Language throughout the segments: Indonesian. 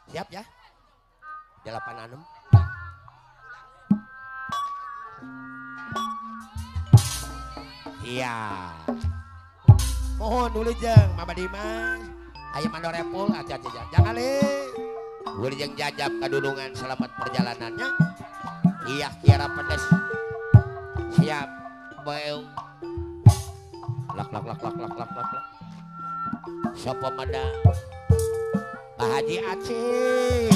Siap ya? 86. Iya. Mohon dulu jeng Mama Dimas. Ayo mandorepul hati-hati jangan le. Wilujeng jajab kadudungan selamat perjalanannya. Iya kira pedes. Siap. Beung. Lak. Sopo mada. Pak Haji Aceh.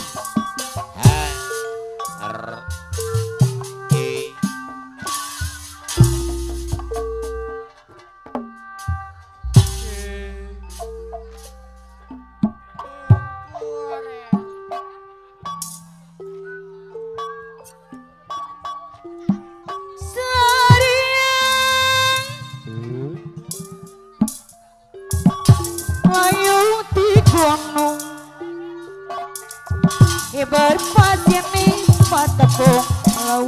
Berpasir nih patepung lau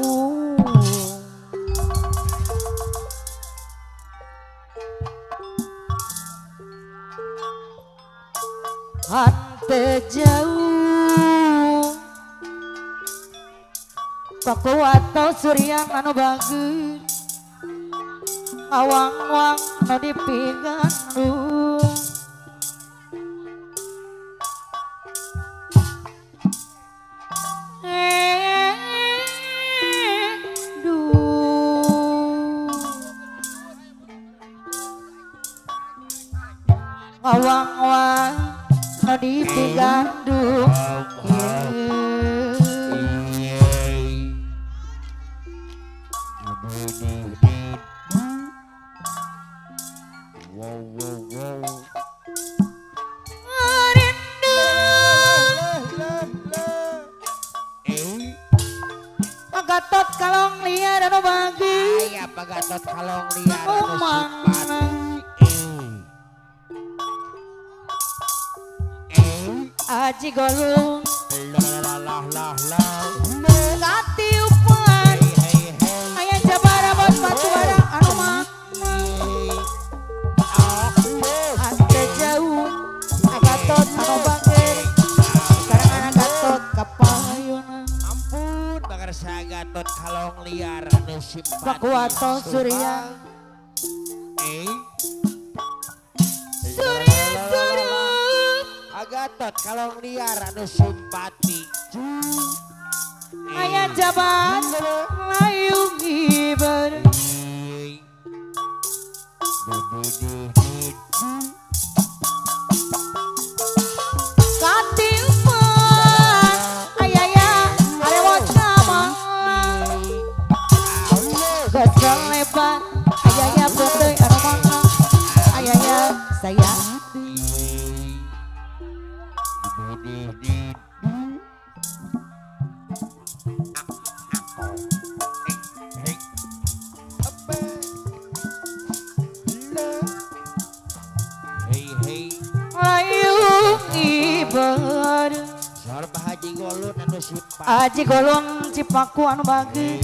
hante jauh paku atau surya anu bagus awang-awang no dipinganu awang-awang no dipinganu Gatot kalong liar anu bagi aya Gatot kalong liar anu simpati Aji golong katiupan aya jabara bos batuara anu mah ante jauh Gatot anu bangger sekarang anak Gatot kapayuna ampun bagarsa Gatot kalong liar anu simpati pakuato surya Gatot kalong liar anu simpati aya jabat layung ibar katiupan ayaya arewot kamang gesel lebar ayaya putih anu manglang ayaya sayang Aji golong cipaku anu bagi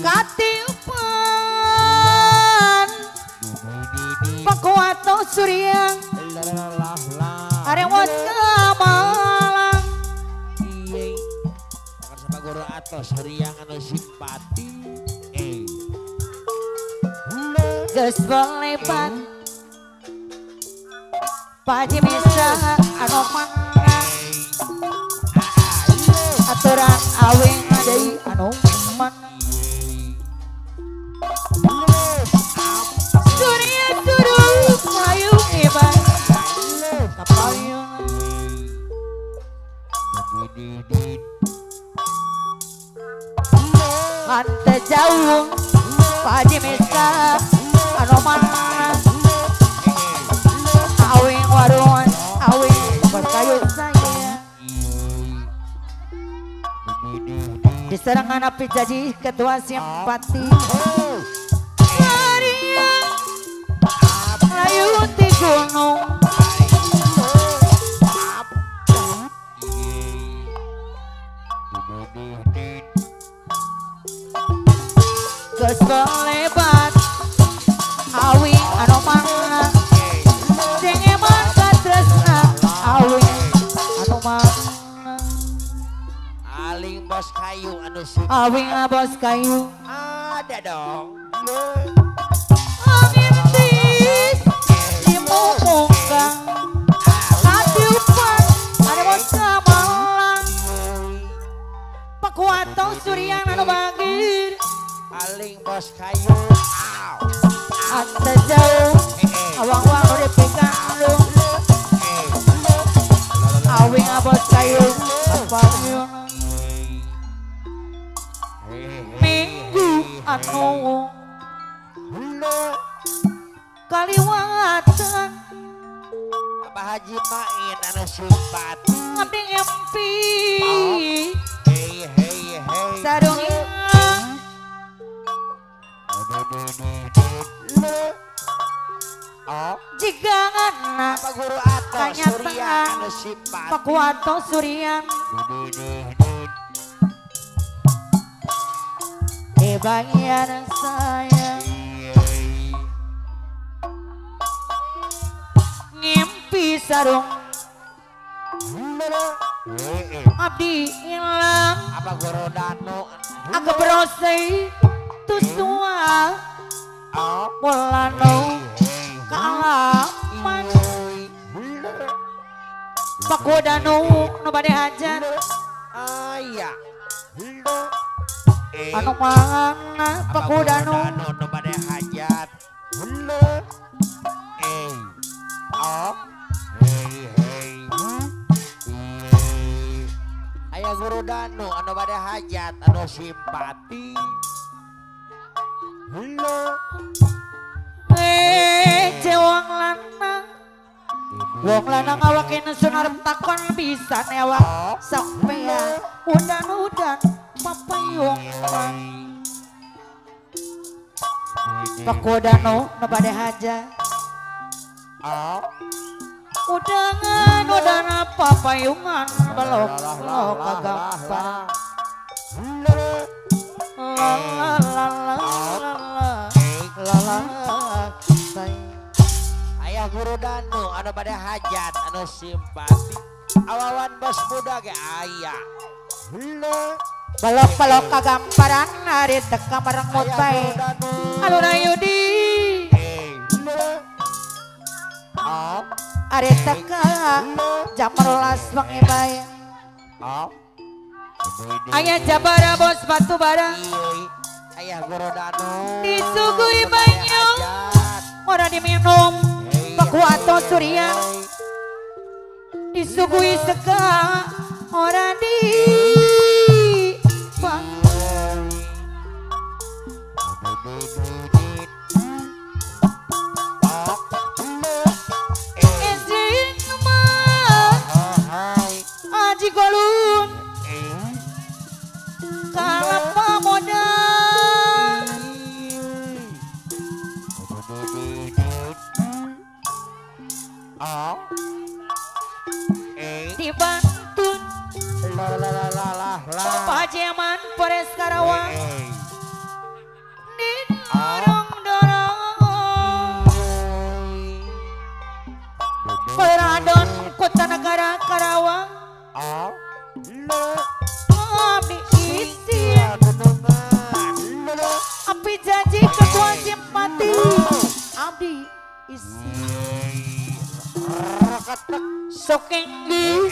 katiupan pakuato surya arewot kamalang sama guru atos riang anu simpati geus belebat Paji Misa anu mangga aturan awing deui anu manang surya turun layu ibar kapayun hante jauh Paji Misa anu mangga awing warung awing berkayu saya diserangan api jadi ketua simpati Maria layu di gunung geus lebat awing anu mangga dengeman katresna anu simpati. Awing bos kayu. Ada dong. Angin tis di mungkang. Katiupan ada bos kamalang. Pakuato Suryan anu bagir. Paling bos kayu. Anta jauh. Awang-awang udah pegang lu. Awing bos kayu. Papayun. Minggu anu kaliwatan Abah Haji main anu simpati. abdi ngempi Hei sarungnya Oh, jika anak apa guru atas Kenyataan. Surya anu simpati. Pakuato Suryan di bagian saya ngimpi sarung abdi hilang Apa guru Danu? agak berosei tusua Oh, mulano kaalaman pakodano nu bade hajat iya. anu mangana pakodano nu bade hajat. Oh. Aya guru Danu anu bade hajat anu simpati. cewang lanang wong lanang awakin sunar takon bisa newak sampean udan-udan papayung pakodano nu bade hajat Oh. udangan udana papayungan belok-belok kagampang la la la la la la say Ayah guru Danu anu pada hajat anu simpati. Awawan bos muda ge aya. belok-belok kagamparan hari teka bareng mut bae aluna yudi Oh. hari teka jam 12 bengi bae Oh. aya jabara bos batu bara Ayah guru Danu Disuguhi anu bade banyu. hajat. ora diminum pakuato Suryan disuguhi seka ora di Ezrin mah aji golun kalapa moda dibantun pajaman Polres Karawang didorong-dorong Peradon Kota Negara Karawang abdi isi api janji ketua simpati abdi isi sokenggi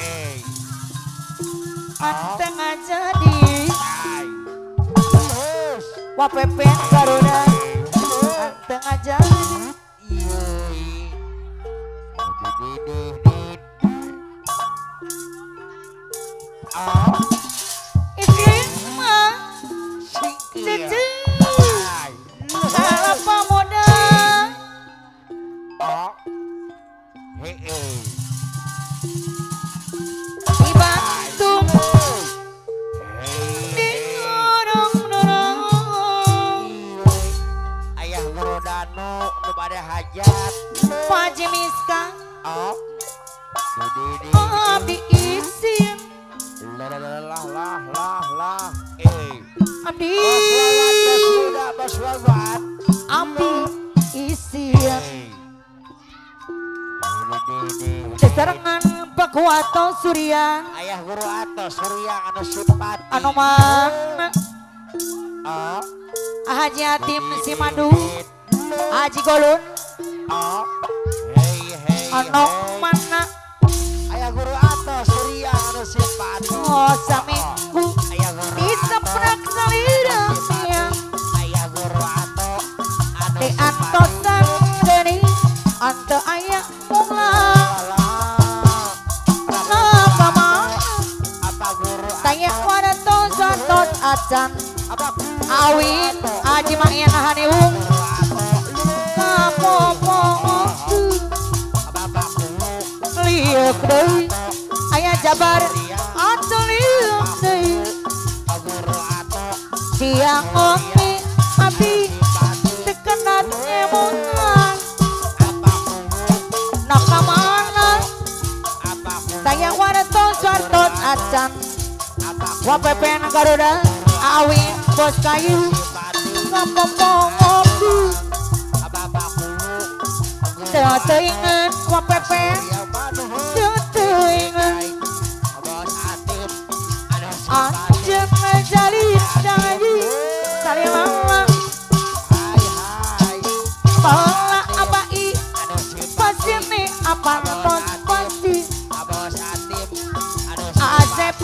anteng aja di wapepen Garuda anteng aja istri mah cici kalapa muda dibantu didorong-dorong Ayah guru Danu nu bade hajat. Pak Jimiska Oh. abdi isin Lah. abdi Bos Wawan. abdi isin sesarengan Pakuato Suryan Ayah guru atos Surya anu simpati. anu mana Oh, Haji Hatim si Madu, Haji Golun, oh. Hei, hei, ono hei. mana Ayah guru atau Surya anu sifat. oh saminggu Ayah guru di seprak salirangnya Ayah guru atau anu di sifat. antosan geni ante ayah mula napa mah Apa guru tanya pada tosan tos acan apa awin aji mayan haniung kapopo apa guru liuk deui aya jabar atuh liuk deui guru atau siang ngopi abdi tekenat ngemungan apa guru nakamana apa guru tayang waratos wartos acan apa wapepen garuda awin bos kayu sifat. kapopo ngopi Apa guru teu teuingeun wapepen yang mana teu teuingeun bos Atif anu sifat. anjeun ngajalin janji salimama Hai hai Pahala abai anu sifat. pasti nih apa nonton pasti Bos Atif anu Asep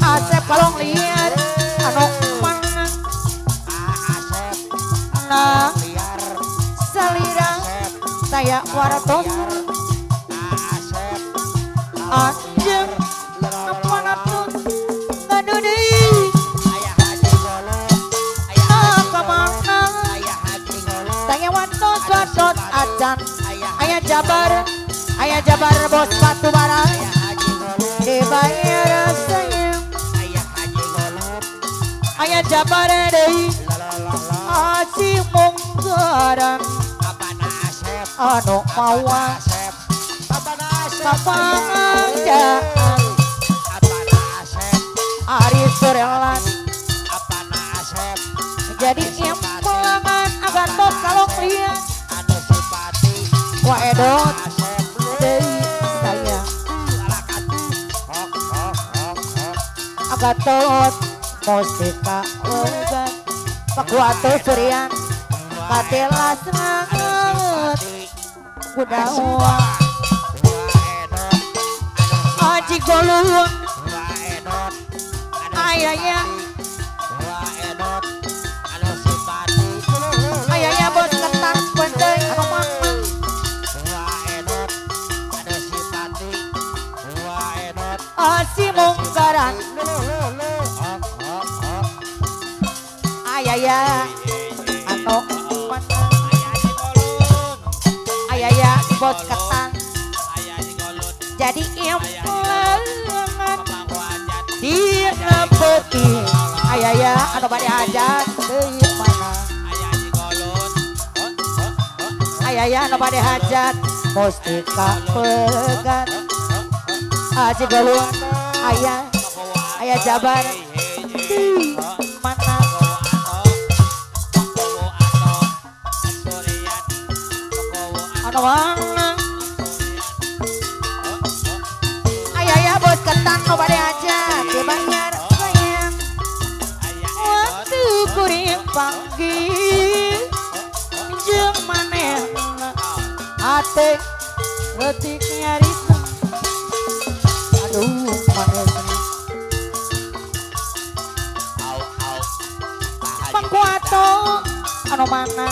Asep kalong liar anu mana Asep nah biar salira Asep saya waratos Asep anjing apa natus ngadu deui Ayah Haji Golo Ayah kemana Ayah Haji Golo saya waratos waratos acan Ayah ayah jabar bos batu bara Ayah Haji Golo dibayar sayang Ayah Haji Golo ayah jabar deui lalalala aci munggaran apa na Asep anu mawa Asep apa na Asep kapangajaan apa na Asep Ari Surelan apa na Asep jadi impelangan agar tos kalong liat anu sifati wa edot Asep deui saya alakan hok hok hok hok agar tos mustika wegan pakuato Suryan katilas nganget kudawa Haji Golun ayahnya ayahnya bos ketan pendai anu mana asi mungkaran ayahnya anu mana ayahnya bos ketan jadi impelangan dina peti ayahnya anu bade hajat deui mana ayahnya anu bade hajat mustika pegat Haji Golun ayah jabar deui mana anu mana ayahnya bos ketan anu bade hajat dibayar sayang waktu kuring panggil jeung manehna ate leutik nyarita aduh manehna pakuato anu mana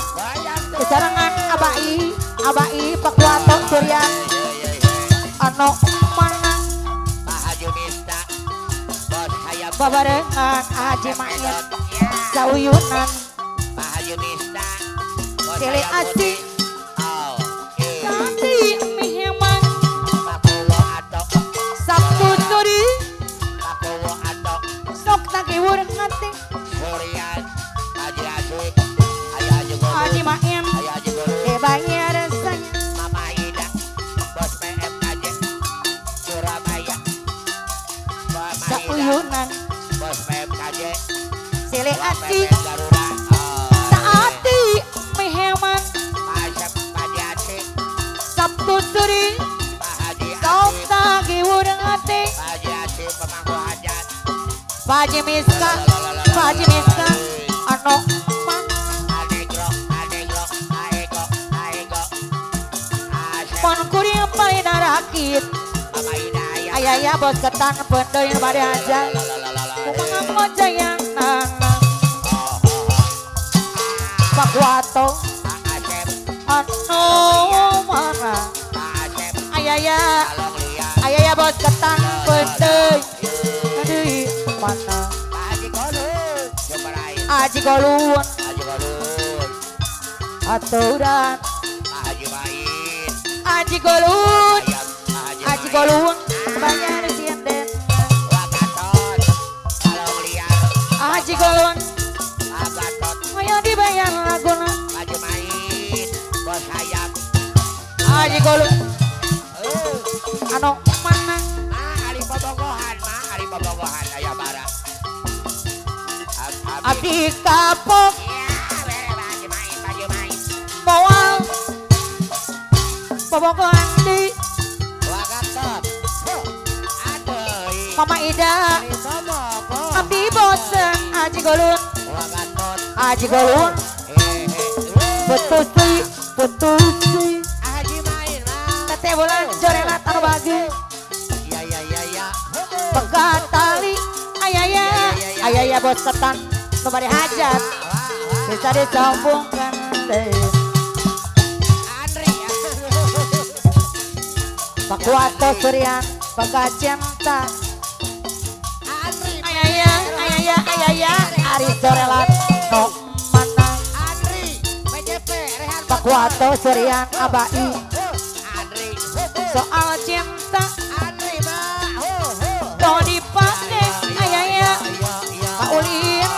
kesarangan abai pakuato Suryan anu mana babarengan Haji Mayat sauyunan Silih asih Kandi miheman Sabtu suri sok takiwur ngati Haji Mayat dibayar saya sauyunan Silih asih taati miheman Sabtu suri sok takiwur ngati Pak Haji Miska Pak Haji Miska anu man mon kuring paling rakit ayah bos ketan pendeui bade aja kumaha mojayanana Pak Wato anu mana ayah bos ketan pendeui deui mana Haji Golun aturan Haji Golun bayar sinden Haji Golun ayo dibayar laguna Haji Golun anu mana abdi kapok bawal bobogohan di Mama Ida abdi bosen Haji Golun putusi tete bulan jorelat anu bagi pegat tali ayah bos ketan nu bade hajat bisa disambungkan deh Pak Wato Suryan pegat cinta ayah Ari Jorelat no mana Pak Wato Suryan Abai soal cinta kau dipake ayah Pak Ulin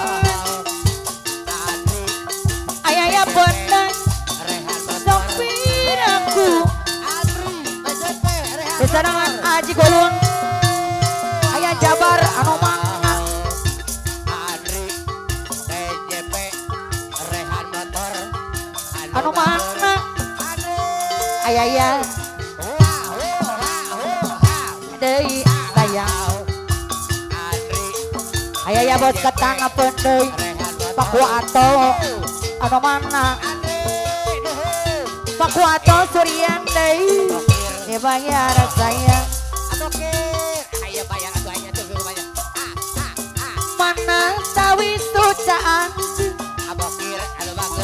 ayah bener sopir aku kesadangan Haji Golun ayah Jabar anu mana anu mana ayah deui sayang ayah bos ketan apeun deui Pak Wato anu mana Pak Wato Suryan deui dibayar sayang mana sawi sucaan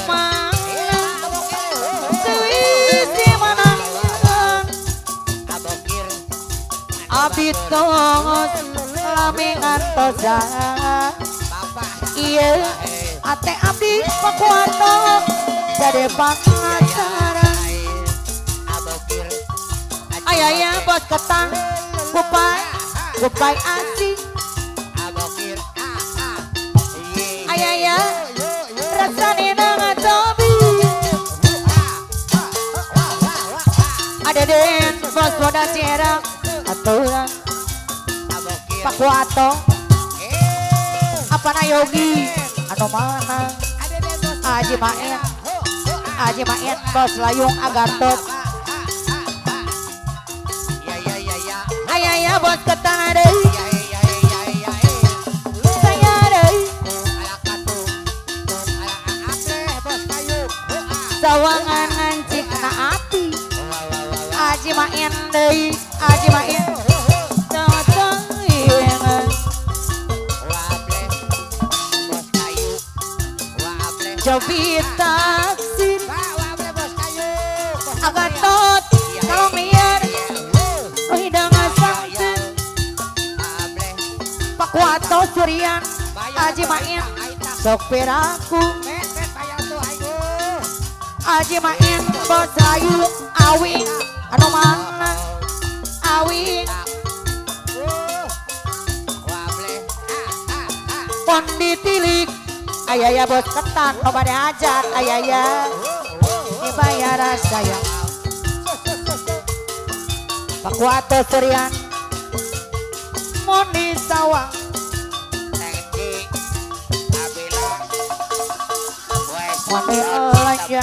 mana sawi si mana abdi tos lami ngantosan iya ate abdi Pak Wato jadi pengacara ayah bos ketan kupai asing ayah rasani ngatobi ada den bos boda cerang aturan Pak Wato apa na Yogi anu mana Haji Main bos layung Agatot ayah bos ketan deui saya deui sawangan ancik na ati Haji Main deui Haji Main Jobi taksin Agatot kalau liar hidang asangkeun Pak Wato Suryan Haji Main sok piraku Haji Main bos ayu awing anu mana awing pon ditilik ayah bos ketan nu bade hajat ayah dibayar sayang Pak Wato Suryan Moni Sawang Moni Elanya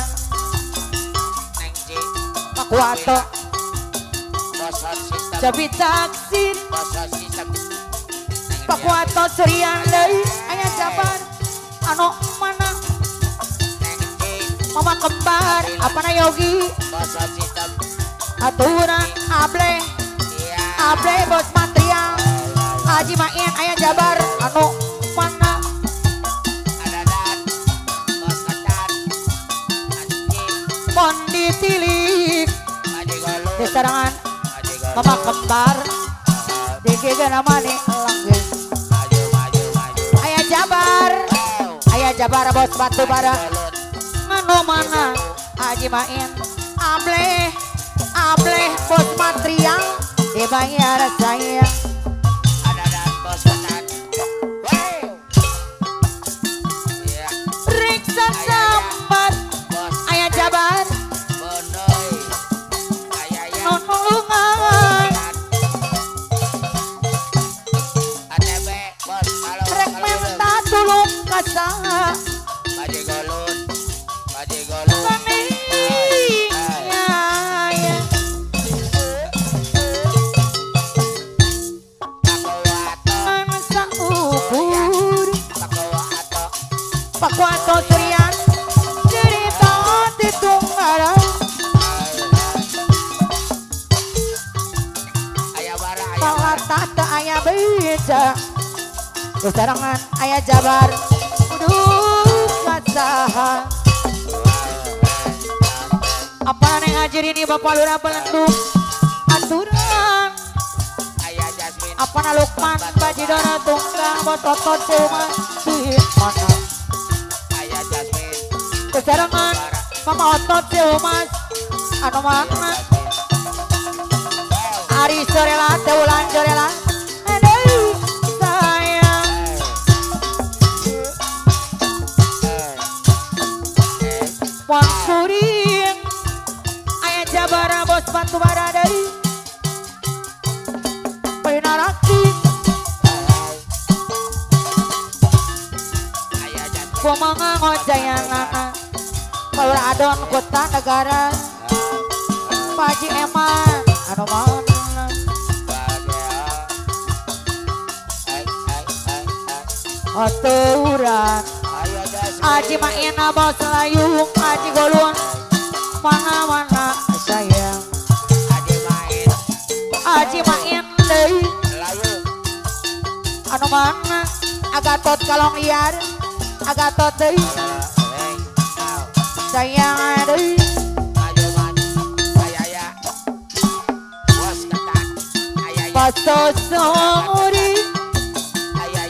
Pak Wato Jabi taksin Pak Wato Suryan deui aya Jabar anu mana Neng mama kembar apa na Yogi bos sistem atura able iya able bos material Haji Main aya Jabar anu mana ada dan bos ketan anjing pon ditilik Haji Golun di serangan Haji Golun mama kembar di gege namanya langgeng maju aya Jabar wow aya Jabar bos batu bara Golun anu mana Haji Main able bos material dibayar saya ada dan bos ketan wow iya Riksa sambat bos aya Jabar Bonoy ayaya nulungan ATB bos halo rek minta tulung kasaha Haji Golun Haji Golun kami ya ya Pakuwato anu saukur Pakuwato Pakwato Suryan cerita di tunggal Ayah bara ayah bara Pawata teu aya beja Usarangan aya Jabar Kudu kasaha Apa neng ajir ini Bapak Lurah Belendung Aturan Ayah Jasmine Apa na Lukman Bajidona Tunggang Bototot Cuma Di mana Ayah Jasmine Usarangan Mama Otot Mas Anu mana Ari sorela teulan jorela Aduh sayang Wan kuring aya Jabara bos batu bara deui Pinaraki Ayah Jasmine kumaha ngojayanana Kalau adon kota negara Paji Eman anu mana aturan Ayah Jasmine Haji Maina bos layung Haji Golun mana sayang Haji Main Haji Main deui Layu anu mana Agatot kalong liar Agatot deui sayang deui Maju maju Ayah bos ketan Ayah pasosori Ayah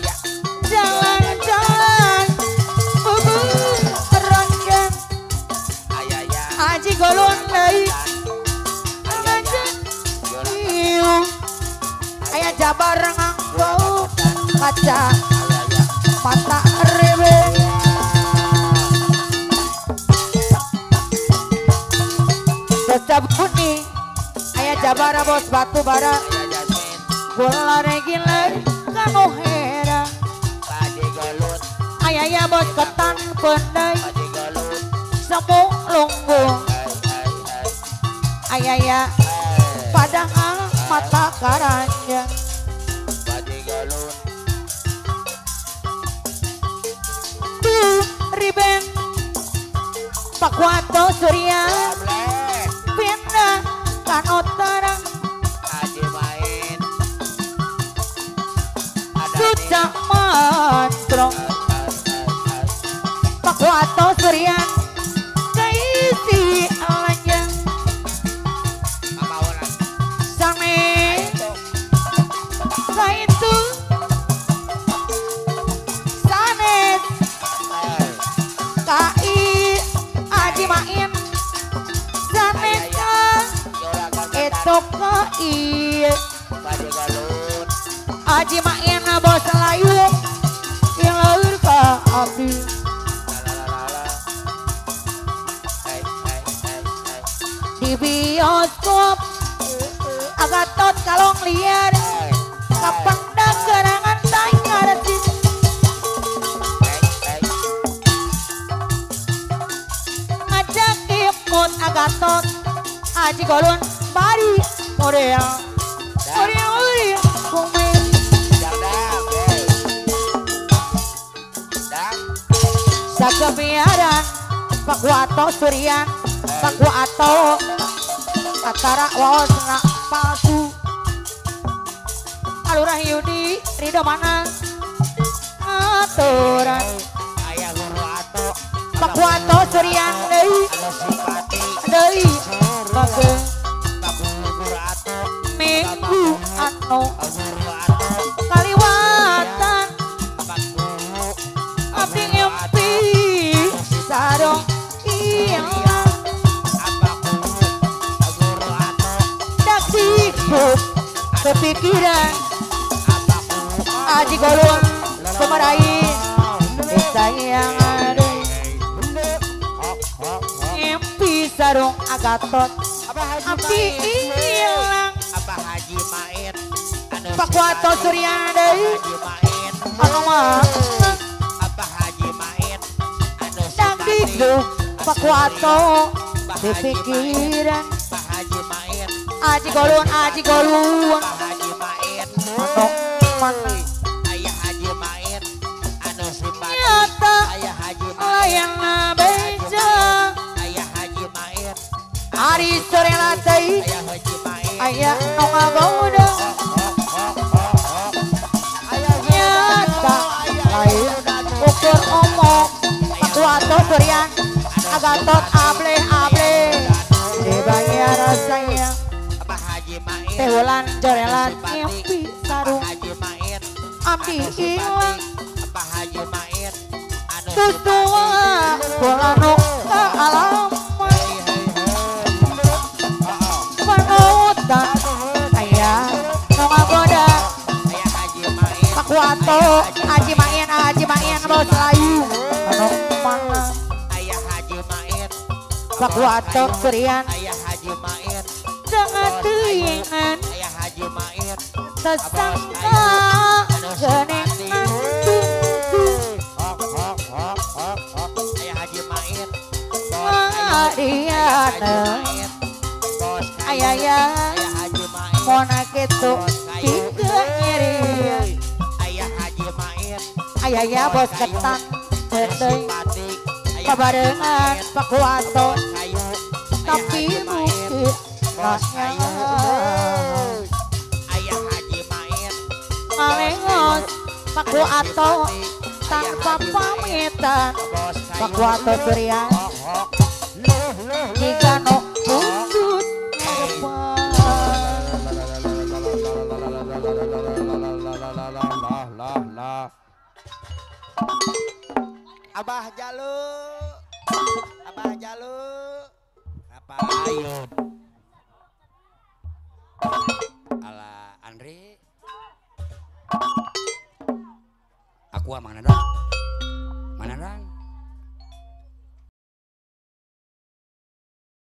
jalan-jalan ranjang Ayah Haji Golun deui iu aya Jabar nganggo kaca mata rebe tetap kuning aya Jabar bos batu bara Ayah Jasmine bola reguler kanu hera Haji Golun aya ya bos ketan pendai Haji Golun semu lunggung aya ya padahal mata karanjang Haji Golun tuh riben Pakwato Surya Boleh pindah kan utara Haji Main ada suca mantro Pakwato Surya kaisi alanjang Mama orang same itu kaitu sanes kai Haji Main sanes Juragan itu kai Haji Golun Haji Main bos layung ilaur ka abdi lalalala di bioskop Agatot kalong liar kapangdak gerangan tanya sih ngajak imut Agatot Haji Golun bari Korea Korea kumain Dang sakebiaran Pakuato Suryan Pakuato Atara waosna palsu Alurah Yudi Ridho mana aturan Ayah guru ato Pakuato Suryan deui deui pake guru ato minggu anu guru ato kaliwatan guru abdi ngimpi sarong ilang guru ato dak sikup kepikiran aji golong kemarahin desa yang ada ngimpi sarong agatot abdi ilang Abah Haji Main Pakuato Suryan deui Haji Main anu mah Abah Haji Main dak diduk Pakuato dipikiran Abah Haji Main aji golong Abah Haji Main anu mana Ayah Haji Main anu simpati nyata Ayah Haji Main layang beja Ayah Haji Main ari sore latei Ayah Haji Main aya nu ngagoda nyata lain ukur omong Pakuato Suryan agatot able dibayar sayang Abah Haji Main tehulan jorelan ngimpi sarung Haji Main abdi ilang Abah Haji Main anu tutua kulanu ka alam panutan aya nu ngagoda Ayah Haji Main Pakuato Haji Main bos layu anu mana Ayah Haji Main Pakuato Suryan Ayah Haji Main dengan teuingan Ayah Haji Main sesangka gening Ayah Haji Main Adiana bos ayaya Ayah Haji Main mona kitu tiga nyeri Ayah Haji Main ayaya bos ketak tendeng simpati kabarengan Pakuato kayu tapi mungkin rasnya Ayah Haji Main ngalengos Pakuato tanpa pamitan bos Pakuato Suryan jika no bundut Abah Jalu Abah Jalu apa ayun ala Andre aku mana dong